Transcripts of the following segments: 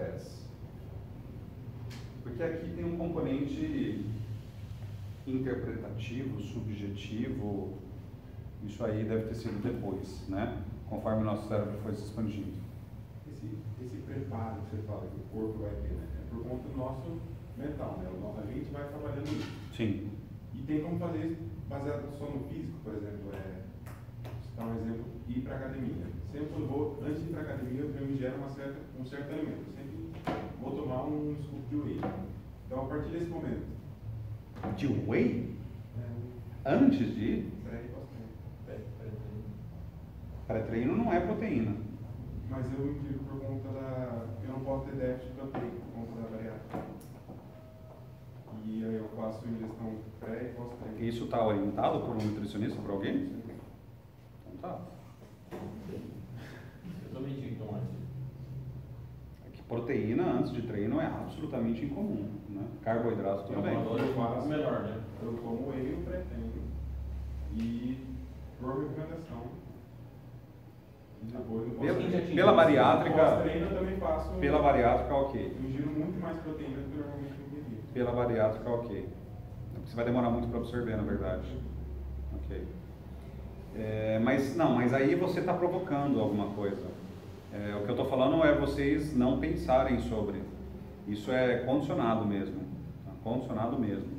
estresse? Porque aqui tem um componente interpretativo, subjetivo, isso aí deve ter sido depois, né? Conforme o nosso cérebro foi se expandindo. Esse preparo que você fala que o corpo vai ter, né? É por conta do nosso mental, né? A gente vai trabalhando isso. Sim. E tem como fazer isso baseado só no físico, por exemplo, dar um exemplo, ir para a academia. Sempre quando vou, antes de ir para a academia, eu me gero um certo alimento. Eu sempre vou tomar um scoop de whey. Então, a partir desse momento. De whey? Antes de ir? Pré-treino não é proteína. Mas eu implico por conta eu não posso ter déficit proteico por conta da bariátrica. E aí eu faço ingestão pré e pós-treino. Isso está orientado por um nutricionista, por alguém? Sim. Então tá. Eu também tinha que tomar isso. É que proteína antes de treino é absolutamente incomum, né? Carboidrato também. Eu faço melhor, né? Eu tomo whey no pré-treino. E por recomendação. Pela bariátrica, pós-treino eu também faço. Pela bariátrica, ok. Eu ingiro muito mais proteína do que normalmente eu ingeria. Pela bariátrica, ok. Você vai demorar muito para absorver, na verdade. Ok. Mas aí você está provocando alguma coisa. O que eu estou falando é vocês não pensarem sobre. Isso é condicionado mesmo. Condicionado mesmo.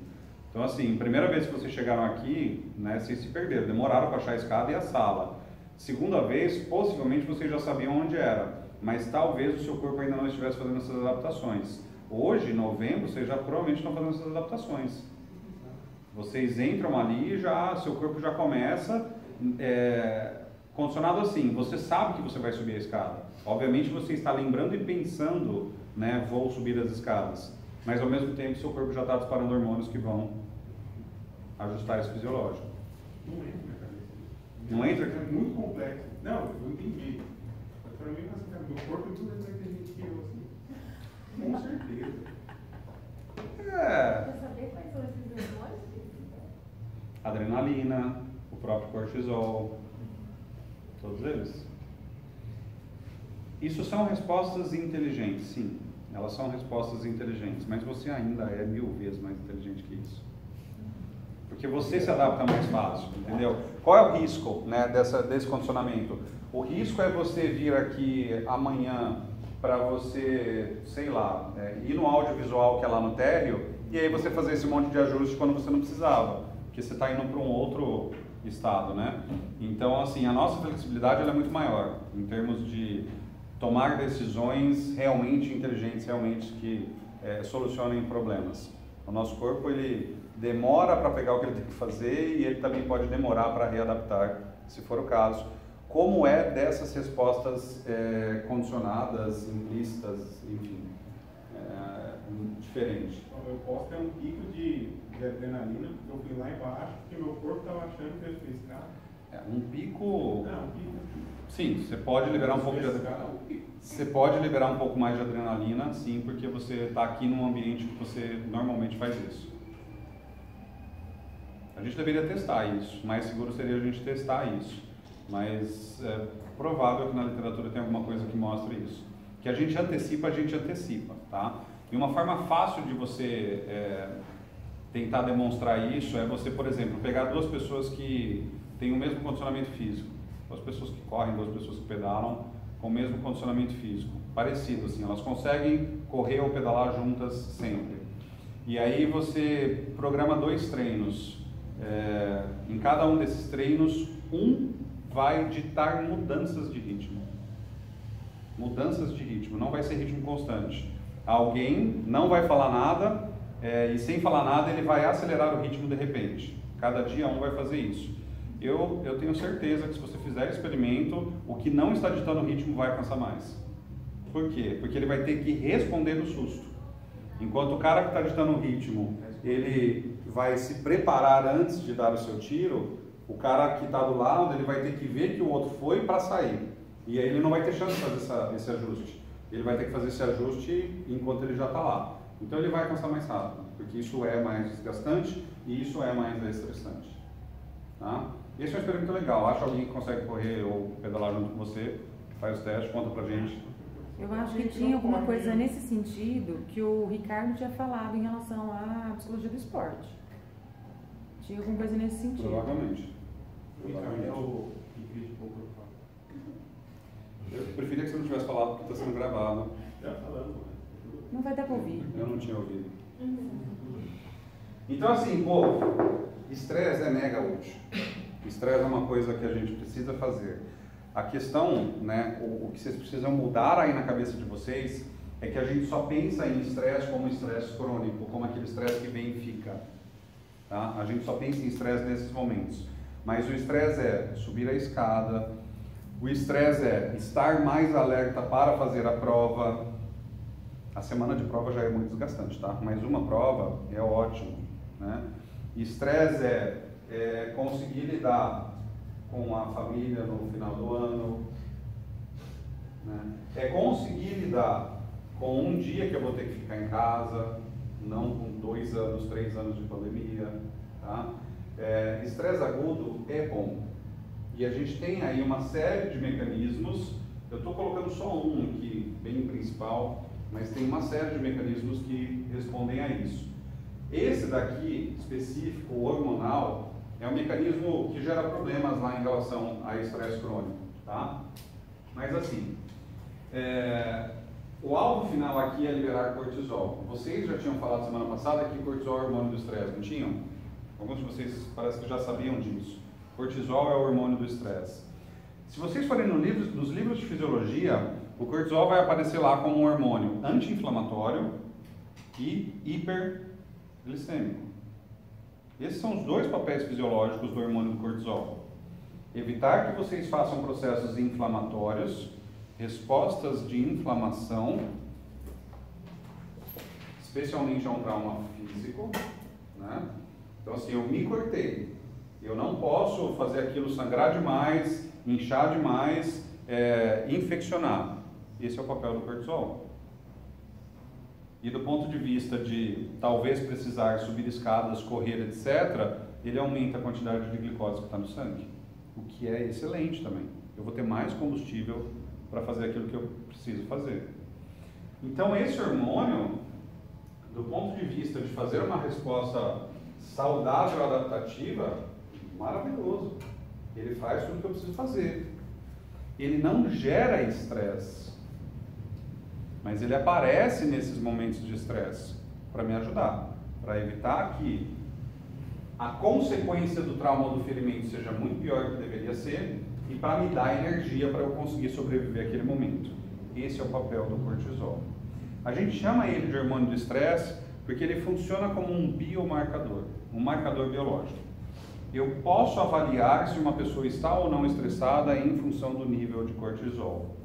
Então, assim, primeira vez que vocês chegaram aqui, né, vocês se perderam, demoraram para achar a escada e a sala. Segunda vez, possivelmente vocês já sabiam onde era, mas talvez o seu corpo ainda não estivesse fazendo essas adaptações. Hoje, em novembro, vocês já provavelmente estão fazendo essas adaptações. Vocês entram ali e já, seu corpo já começa condicionado assim, você sabe que você vai subir a escada. Obviamente você está lembrando e pensando, né, vou subir as escadas, mas ao mesmo tempo seu corpo já está disparando hormônios que vão ajustar esse fisiológico. Não entra na cabeça. Não entra? É muito complexo. Não, eu entendi. Para mim, assim, cara, meu corpo é tudo inteligente que eu, assim. Com certeza. Quer saber quais são esses hormônios? Adrenalina, o próprio cortisol, todos eles. Isso são respostas inteligentes, sim. Elas são respostas inteligentes, mas você ainda é 1000 vezes mais inteligente que isso. Porque você se adapta mais fácil, entendeu? Qual é o risco, né, desse condicionamento? O risco é você vir aqui amanhã para você, sei lá, ir no audiovisual que é lá no térreo e aí você fazer esse monte de ajuste quando você não precisava, porque você está indo para um outro estado, né? Então, assim, a nossa flexibilidade ela é muito maior em termos de tomar decisões realmente inteligentes, realmente que solucionem problemas. O nosso corpo, ele demora para pegar o que ele tem que fazer e ele também pode demorar para readaptar, se for o caso. Como é dessas respostas condicionadas, implícitas, enfim, diferente. Eu posso ter um pico de adrenalina, porque eu fui lá embaixo, porque meu corpo estava achando que eu fiz, cara. Um pico... Não, um pico. Sim, você pode liberar um pouco de adrenalina. Você pode liberar um pouco mais de adrenalina, sim, porque você está aqui num ambiente que você normalmente faz isso. A gente deveria testar isso, mais seguro seria a gente testar isso, mas é provável que na literatura tenha alguma coisa que mostre isso. Que a gente antecipa, tá? E uma forma fácil de você tentar demonstrar isso é você, por exemplo, pegar duas pessoas que têm o mesmo condicionamento físico, duas pessoas que correm, duas pessoas que pedalam, com o mesmo condicionamento físico, parecido assim, elas conseguem correr ou pedalar juntas sempre. E aí você programa 2 treinos. Em cada um desses treinos, um vai ditar mudanças de ritmo. Mudanças de ritmo, não vai ser ritmo constante. Alguém não vai falar nada e sem falar nada ele vai acelerar o ritmo de repente. Cada dia um vai fazer isso. Eu tenho certeza que se você fizer experimento, o que não está ditando o ritmo vai alcançar mais. Por quê? Porque ele vai ter que responder no susto. Enquanto o cara que está ditando o ritmo, ele vai se preparar antes de dar o seu tiro, o cara que está do lado, ele vai ter que ver que o outro foi para sair. E aí ele não vai ter chance de fazer esse ajuste. Ele vai ter que fazer esse ajuste enquanto ele já está lá. Então ele vai alcançar mais rápido, porque isso é mais desgastante e isso é mais estressante. Tá? Esse é um experimento legal. Acha alguém que consegue correr ou pedalar junto com você, faz o teste, conta pra gente. Eu acho que tinha alguma coisa nesse sentido que o Ricardo tinha falado em relação à psicologia do esporte. Tinha alguma coisa nesse sentido. Provavelmente. O Ricardo é o que criticou o Fábio. Eu preferia que você não tivesse falado porque está sendo gravado. Já falando, né? Não vai dar pra ouvir. Eu não tinha ouvido. Então, assim, povo, estresse é mega útil. Estresse é uma coisa que a gente precisa fazer. A questão, né, o que vocês precisam mudar aí na cabeça de vocês é que a gente só pensa em estresse como estresse crônico, como aquele estresse que vem e fica. Tá? A gente só pensa em estresse nesses momentos. Mas o estresse é subir a escada, o estresse é estar mais alerta para fazer a prova. A semana de prova já é muito desgastante, tá? Mas uma prova é ótimo, né? Estresse é conseguir lidar com a família no final do ano, né? É conseguir lidar com um dia que eu vou ter que ficar em casa, não com 2 anos, 3 anos de pandemia, tá? Estresse agudo é bom. E a gente tem aí uma série de mecanismos, eu estou colocando só um aqui, bem principal, mas tem uma série de mecanismos que respondem a isso. Esse daqui, específico, o hormonal, é um mecanismo que gera problemas lá em relação a estresse crônico, tá? Mas assim, o alvo final aqui é liberar cortisol. Vocês já tinham falado semana passada que cortisol é hormônio do estresse, não tinham? Alguns de vocês parece que já sabiam disso. Cortisol é o hormônio do estresse. Se vocês forem nos livros de fisiologia, o cortisol vai aparecer lá como um hormônio anti-inflamatório e hiperglicêmico. Esses são os 2 papéis fisiológicos do hormônio do cortisol. Evitar que vocês façam processos inflamatórios, respostas de inflamação, especialmente a um trauma físico, né? Então assim, eu me cortei, eu não posso fazer aquilo sangrar demais, inchar demais, infeccionar. Esse é o papel do cortisol. E do ponto de vista de talvez precisar subir escadas, correr, etc., ele aumenta a quantidade de glicose que está no sangue, o que é excelente também. Eu vou ter mais combustível para fazer aquilo que eu preciso fazer. Então esse hormônio, do ponto de vista de fazer uma resposta saudável adaptativa, maravilhoso. Ele faz tudo o que eu preciso fazer. Ele não gera estresse, mas ele aparece nesses momentos de estresse para me ajudar, para evitar que a consequência do trauma ou do ferimento seja muito pior do que deveria ser e para me dar energia para eu conseguir sobreviver àquele momento. Esse é o papel do cortisol. A gente chama ele de hormônio do estresse porque ele funciona como um biomarcador, um marcador biológico. Eu posso avaliar se uma pessoa está ou não estressada em função do nível de cortisol.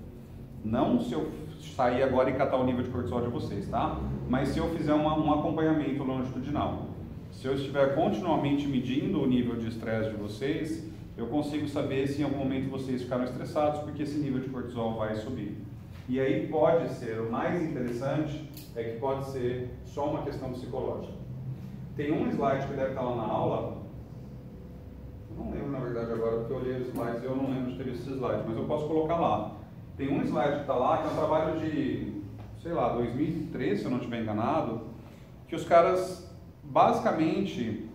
Não se eu sair agora e catar o nível de cortisol de vocês, tá? Mas se eu fizer um acompanhamento longitudinal. Se eu estiver continuamente medindo o nível de estresse de vocês, eu consigo saber se em algum momento vocês ficaram estressados, porque esse nível de cortisol vai subir. E aí pode ser, o mais interessante é que pode ser só uma questão psicológica. Tem um slide que deve estar lá na aula, eu não lembro na verdade agora, porque eu olhei os slides e eu não lembro de ter visto esse slide, mas eu posso colocar lá. Tem um slide que está lá, que é um trabalho de, sei lá, 2013, se eu não estiver enganado, que os caras basicamente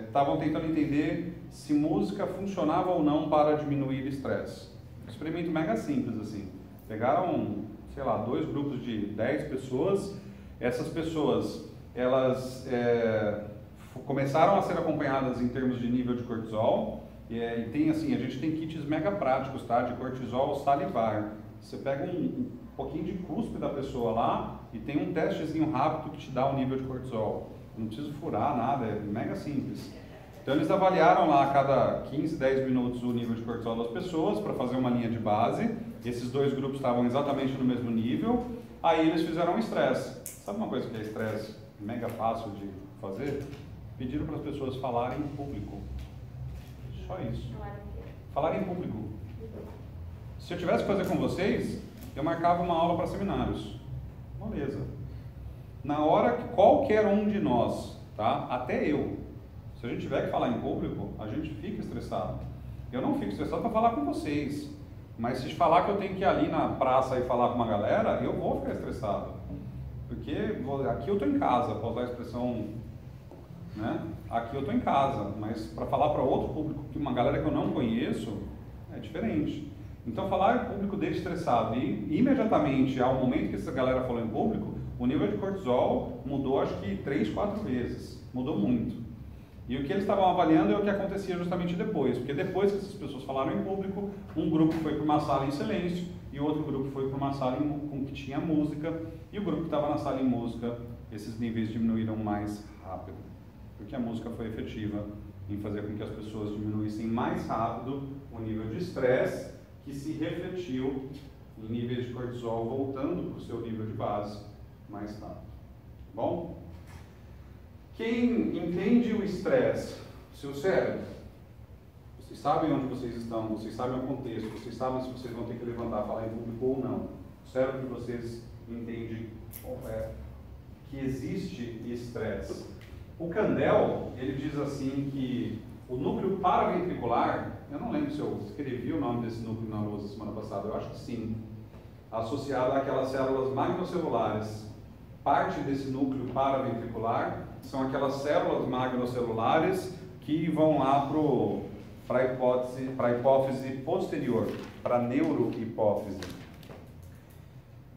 estavam tentando entender se música funcionava ou não para diminuir o estresse. Um experimento mega simples, assim. Pegaram, sei lá, 2 grupos de 10 pessoas. Essas pessoas, elas começaram a ser acompanhadas em termos de nível de cortisol. E tem assim, a gente tem kits mega práticos, tá? De cortisol salivar. Você pega um pouquinho de cuspe da pessoa lá e tem um testezinho rápido que te dá o nível de cortisol. Não preciso furar nada, é mega simples. Então eles avaliaram lá a cada 15, 10 minutos o nível de cortisol das pessoas para fazer uma linha de base. Esses 2 grupos estavam exatamente no mesmo nível. Aí eles fizeram um estresse. Sabe uma coisa que é estresse mega fácil de fazer? Pediram para as pessoas falarem em público. Só isso. Falarem em público. Se eu tivesse que fazer com vocês, eu marcava uma aula para seminários. Beleza. Na hora que qualquer um de nós, tá? Até eu, se a gente tiver que falar em público, a gente fica estressado. Eu não fico estressado para falar com vocês. Mas se falar que eu tenho que ir ali na praça e falar com uma galera, eu vou ficar estressado. Porque aqui eu estou em casa, para usar a expressão, né? Aqui eu estou em casa, mas para falar para outro público, que uma galera que eu não conheço, é diferente. Então falar em público dele estressado e imediatamente, ao momento que essa galera falou em público, o nível de cortisol mudou acho que 3, 4 vezes, mudou muito. E o que eles estavam avaliando é o que acontecia justamente depois, porque depois que essas pessoas falaram em público, um grupo foi para uma sala em silêncio e o outro grupo foi para uma sala com que tinha música, e o grupo que estava na sala em música, esses níveis diminuíram mais rápido, porque a música foi efetiva em fazer com que as pessoas diminuíssem mais rápido o nível de estresse, que se refletiu em níveis de cortisol voltando para o seu nível de base mais rápido. Bom? Quem entende o estresse, seu cérebro, vocês sabem onde vocês estão, vocês sabem o contexto, vocês sabem se vocês vão ter que levantar, falar em público ou não. O cérebro de vocês entende que existe estresse. O Kandel, ele diz assim que o núcleo paraventricular, eu não lembro se eu escrevi o nome desse núcleo na lousa semana passada, eu acho que sim, associado àquelas células magnocelulares. Parte desse núcleo paraventricular são aquelas células magnocelulares que vão lá para a hipófise posterior, para a neurohipófise.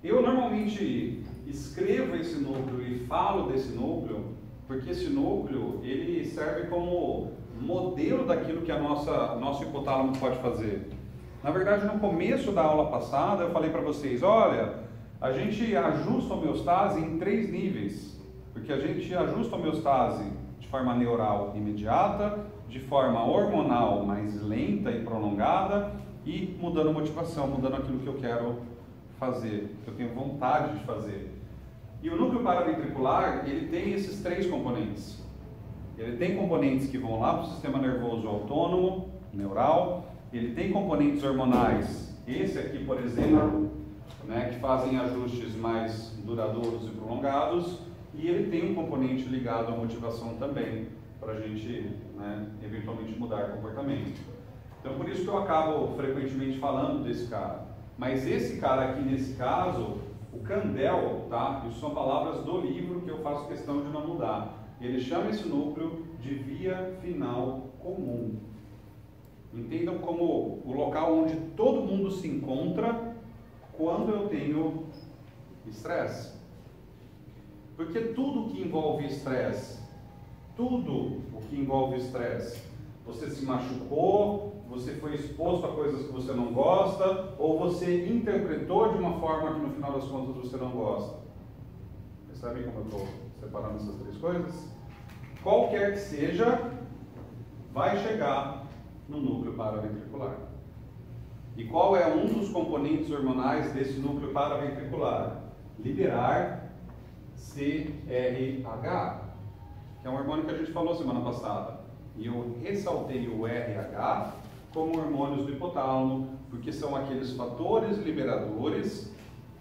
Eu normalmente escrevo esse núcleo e falo desse núcleo porque esse núcleo ele serve como modelo daquilo que nosso hipotálamo pode fazer. Na verdade, no começo da aula passada eu falei para vocês, olha, a gente ajusta a homeostase em 3 níveis, porque a gente ajusta a homeostase de forma neural imediata, de forma hormonal mais lenta e prolongada e mudando a motivação, mudando aquilo que eu quero fazer, que eu tenho vontade de fazer. E o núcleo paraventricular, ele tem esses 3 componentes. Ele tem componentes que vão lá para o sistema nervoso autônomo, neural, ele tem componentes hormonais, esse aqui, por exemplo, né, que fazem ajustes mais duradouros e prolongados, e ele tem um componente ligado à motivação também, para a gente, né, eventualmente mudar comportamento. Então, por isso que eu acabo frequentemente falando desse cara. Mas esse cara aqui, nesse caso, o Kandel, tá? Isso são palavras do livro que eu faço questão de não mudar. Ele chama esse núcleo de via final comum. Entendam como o local onde todo mundo se encontra quando eu tenho estresse. Porque tudo que envolve estresse, você se machucou, você foi exposto a coisas que você não gosta, ou você interpretou de uma forma que no final das contas você não gosta. Percebem como eu estou separando essas 3 coisas? Qualquer que seja, vai chegar no núcleo paraventricular. E qual é um dos componentes hormonais desse núcleo paraventricular? Liberar CRH, que é um hormônio que a gente falou semana passada. E eu ressaltei o RH como hormônios do hipotálamo, porque são aqueles fatores liberadores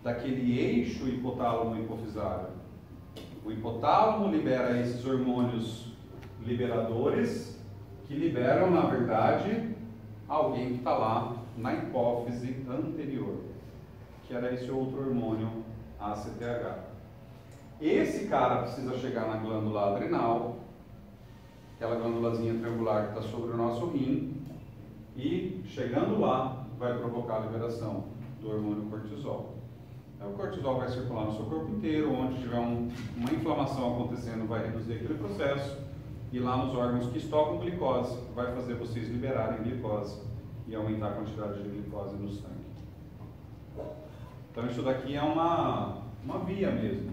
daquele eixo hipotálamo-hipofisário. O hipotálamo libera esses hormônios liberadores, que liberam, na verdade, alguém que está lá na hipófise anterior, que era esse outro hormônio ACTH. Esse cara precisa chegar na glândula adrenal, aquela glândulazinha triangular que está sobre o nosso rim, e chegando lá vai provocar a liberação do hormônio cortisol. O cortisol vai circular no seu corpo inteiro, onde tiver uma inflamação acontecendo vai reduzir aquele processo, e lá nos órgãos que estocam glicose vai fazer vocês liberarem glicose e aumentar a quantidade de glicose no sangue. Então isso daqui é uma via mesmo.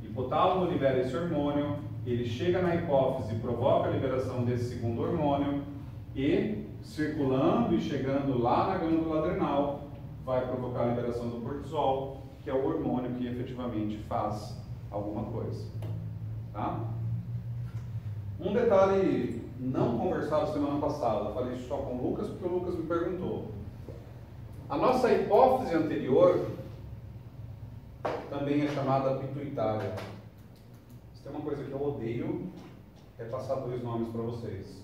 O hipotálamo libera esse hormônio, ele chega na hipófise, provoca a liberação desse segundo hormônio e, circulando e chegando lá na glândula adrenal, vai provocar a liberação do cortisol, que é o hormônio que efetivamente faz alguma coisa. Tá? Um detalhe não conversado semana passada, falei isso só com o Lucas porque o Lucas me perguntou. A nossa hipófise anterior também é chamada pituitária. Se tem uma coisa que eu odeio, é passar 2 nomes para vocês.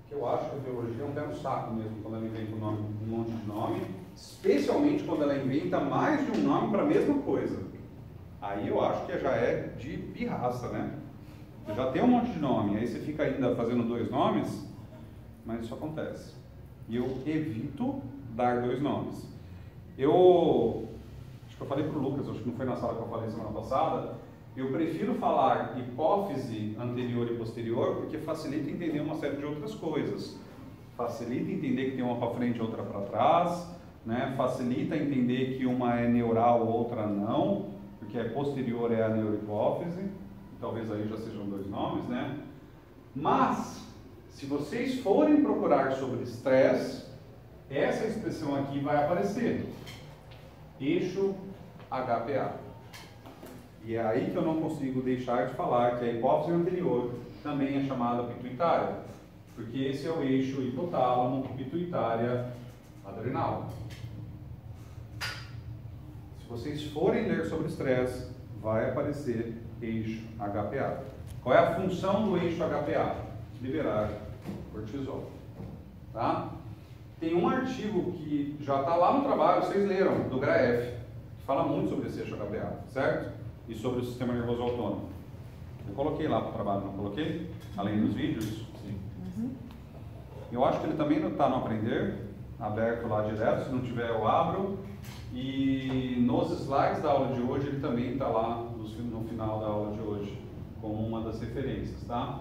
Que eu acho que a biologia é um pé no saco mesmo, quando ele vem com um monte de nome. Especialmente quando ela inventa mais de um nome para a mesma coisa. Aí eu acho que já é de pirraça, né? Você já tem um monte de nome, aí você fica ainda fazendo 2 nomes, mas isso acontece. E eu evito dar 2 nomes. Acho que eu falei para o Lucas, acho que não foi na sala que eu falei semana passada, eu prefiro falar hipófise anterior e posterior porque facilita entender uma série de outras coisas. Facilita entender que tem uma para frente e outra para trás, né? Facilita entender que uma é neural, outra não, porque a posterior é a neurohipófise, talvez aí já sejam 2 nomes, né? Mas, se vocês forem procurar sobre estresse, essa expressão aqui vai aparecer. Eixo HPA. E é aí que eu não consigo deixar de falar que a hipófise anterior também é chamada pituitária, porque esse é o eixo hipotálamo, pituitária, adrenal. Se vocês forem ler sobre estresse, vai aparecer eixo HPA. Qual é a função do eixo HPA? Liberar cortisol. Tá? Tem um artigo que já está lá no trabalho, vocês leram, do Graef, que fala muito sobre esse eixo HPA, certo? E sobre o sistema nervoso autônomo. Eu coloquei lá para o trabalho, não coloquei? Além dos vídeos? Sim. Uhum. Eu acho que ele também está no Aprender, aberto lá direto, se não tiver eu abro. E nos slides da aula de hoje ele também está lá no final da aula de hoje, como uma das referências, tá?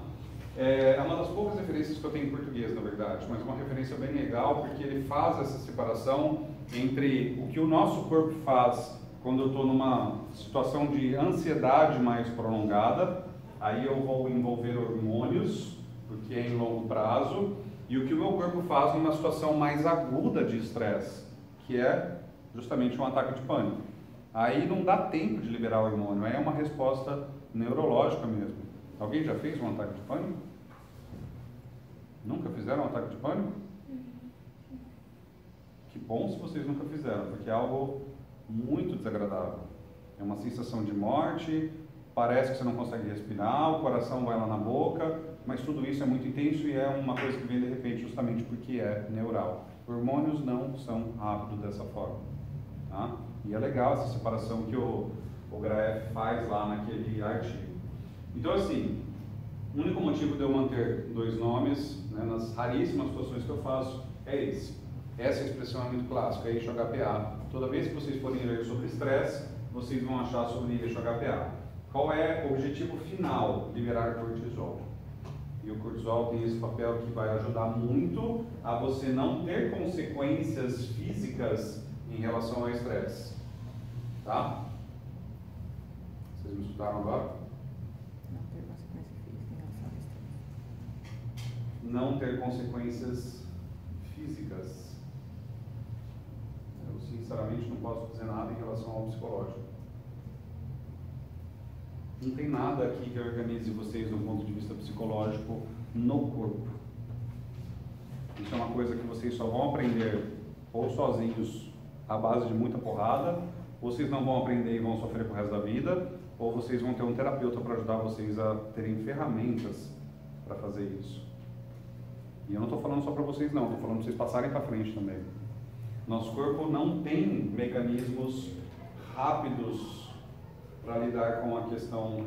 É uma das poucas referências que eu tenho em português, na verdade, mas uma referência bem legal, porque ele faz essa separação entre o que o nosso corpo faz quando eu estou numa situação de ansiedade mais prolongada, aí eu vou envolver hormônios, porque é em longo prazo, e o que o meu corpo faz numa situação mais aguda de estresse, que é justamente um ataque de pânico. Aí não dá tempo de liberar o hormônio, é uma resposta neurológica mesmo. Alguém já fez um ataque de pânico? Nunca fizeram um ataque de pânico? Que bom se vocês nunca fizeram, porque é algo muito desagradável. É uma sensação de morte, parece que você não consegue respirar, o coração vai lá na boca, mas tudo isso é muito intenso e é uma coisa que vem de repente justamente porque é neural. Hormônios não são rápidos dessa forma. Tá? E é legal essa separação que o Graef faz lá naquele artigo. Então assim, o único motivo de eu manter 2 nomes, né, nas raríssimas situações que eu faço, é esse. Essa expressão é muito clássica, eixo HPA. Toda vez que vocês forem ler sobre estresse, vocês vão achar sobre eixo HPA. Qual é o objetivo final? Liberar cortisol. E o cortisol tem esse papel que vai ajudar muito a você não ter consequências físicas em relação ao estresse. Tá? Vocês me escutaram agora? Não ter consequências físicas. Eu sinceramente não posso dizer nada em relação ao psicológico. Não tem nada aqui que organize vocês do ponto de vista psicológico no corpo. Isso é uma coisa que vocês só vão aprender ou sozinhos à base de muita porrada, ou vocês não vão aprender e vão sofrer pro resto da vida, ou vocês vão ter um terapeuta para ajudar vocês a terem ferramentas para fazer isso. E eu não estou falando só para vocês não, estou falando para vocês passarem para frente também. Nosso corpo não tem mecanismos rápidos para lidar com a questão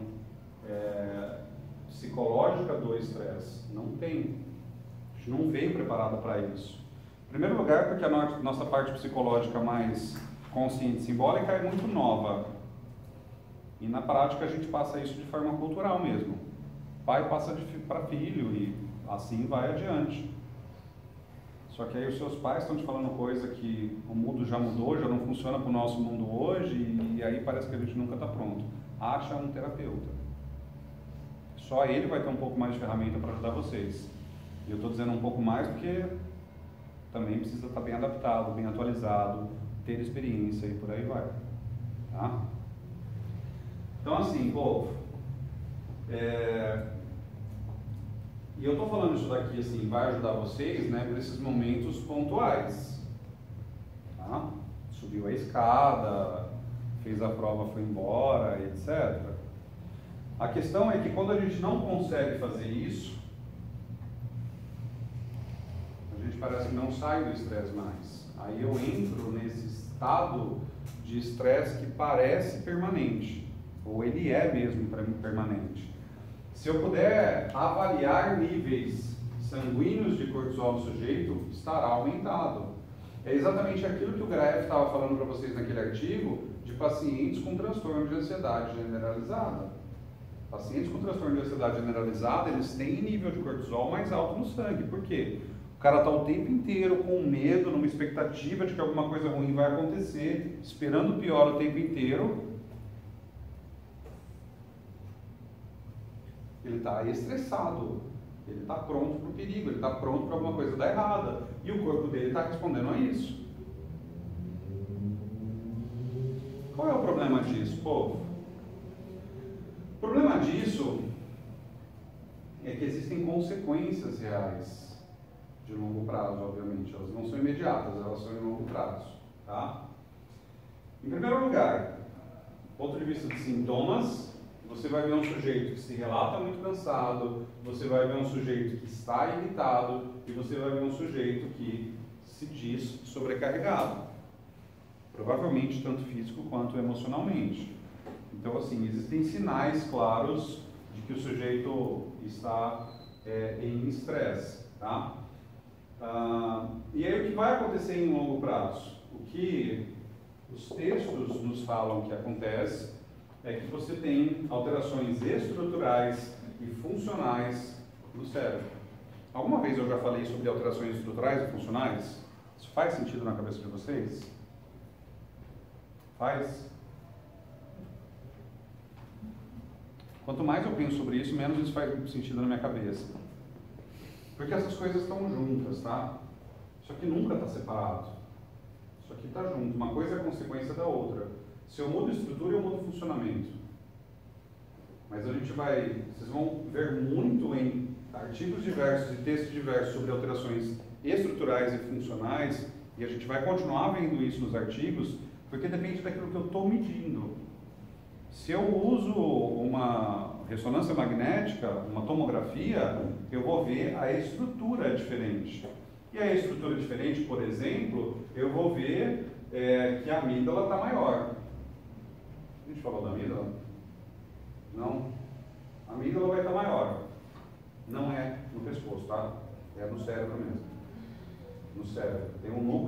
psicológica do estresse. Não tem. A gente não veio preparado para isso. Em primeiro lugar, porque a nossa parte psicológica mais consciente e simbólica é muito nova. E na prática a gente passa isso de forma cultural mesmo. Pai passa para filho e assim vai adiante. Só que aí os seus pais estão te falando coisa que o mundo já mudou, já não funciona para o nosso mundo hoje, e aí parece que a gente nunca está pronto. Acha um terapeuta. Só ele vai ter um pouco mais de ferramenta para ajudar vocês. E eu estou dizendo um pouco mais porque também precisa estar bem adaptado, bem atualizado, ter experiência e por aí vai. Tá? Então assim, povo, e eu estou falando isso daqui, assim, vai ajudar vocês, né, por esses momentos pontuais. Tá? Subiu a escada, fez a prova, foi embora, etc. A questão é que quando a gente não consegue fazer isso, a gente parece que não sai do estresse mais. Aí eu entro nesse estado de estresse que parece permanente, ou ele é mesmo permanente. Se eu puder avaliar níveis sanguíneos de cortisol no sujeito, estará aumentado. É exatamente aquilo que o Graeff estava falando para vocês naquele artigo de pacientes com transtorno de ansiedade generalizada. Pacientes com transtorno de ansiedade generalizada, eles têm nível de cortisol mais alto no sangue. Por quê? O cara está o tempo inteiro com medo, numa expectativa de que alguma coisa ruim vai acontecer, esperando o pior o tempo inteiro. Ele está estressado, ele está pronto para o perigo, ele está pronto para alguma coisa dar errada. E o corpo dele está respondendo a isso. Qual é o problema disso, povo? O problema disso é que existem consequências reais de longo prazo, obviamente. Elas não são imediatas, elas são em longo prazo. Tá? Em primeiro lugar, do ponto de vista de sintomas, você vai ver um sujeito que se relata muito cansado, você vai ver um sujeito que está irritado e você vai ver um sujeito que se diz sobrecarregado. Provavelmente tanto físico quanto emocionalmente. Então, assim, existem sinais claros de que o sujeito está em estresse, tá? E aí o que vai acontecer em longo prazo? O que os textos nos falam que acontece é que você tem alterações estruturais e funcionais no cérebro. Alguma vez eu já falei sobre alterações estruturais e funcionais? Isso faz sentido na cabeça de vocês? Faz? Quanto mais eu penso sobre isso, menos isso faz sentido na minha cabeça. Porque essas coisas estão juntas, tá? Isso aqui nunca está separado. Isso aqui está junto. Uma coisa é consequência da outra. Se eu mudo estrutura, eu mudo funcionamento. Mas a gente vai... Vocês vão ver muito em artigos diversos e textos diversos sobre alterações estruturais e funcionais, e a gente vai continuar vendo isso nos artigos, porque depende daquilo que eu estou medindo. Se eu uso uma ressonância magnética, uma tomografia, eu vou ver a estrutura diferente. E a estrutura diferente, por exemplo, eu vou ver que a amígdala está maior. A gente falou da amígdala? Não? A amígdala vai estar maior. Não é no pescoço, tá? É no cérebro mesmo. No cérebro. Tem um núcleo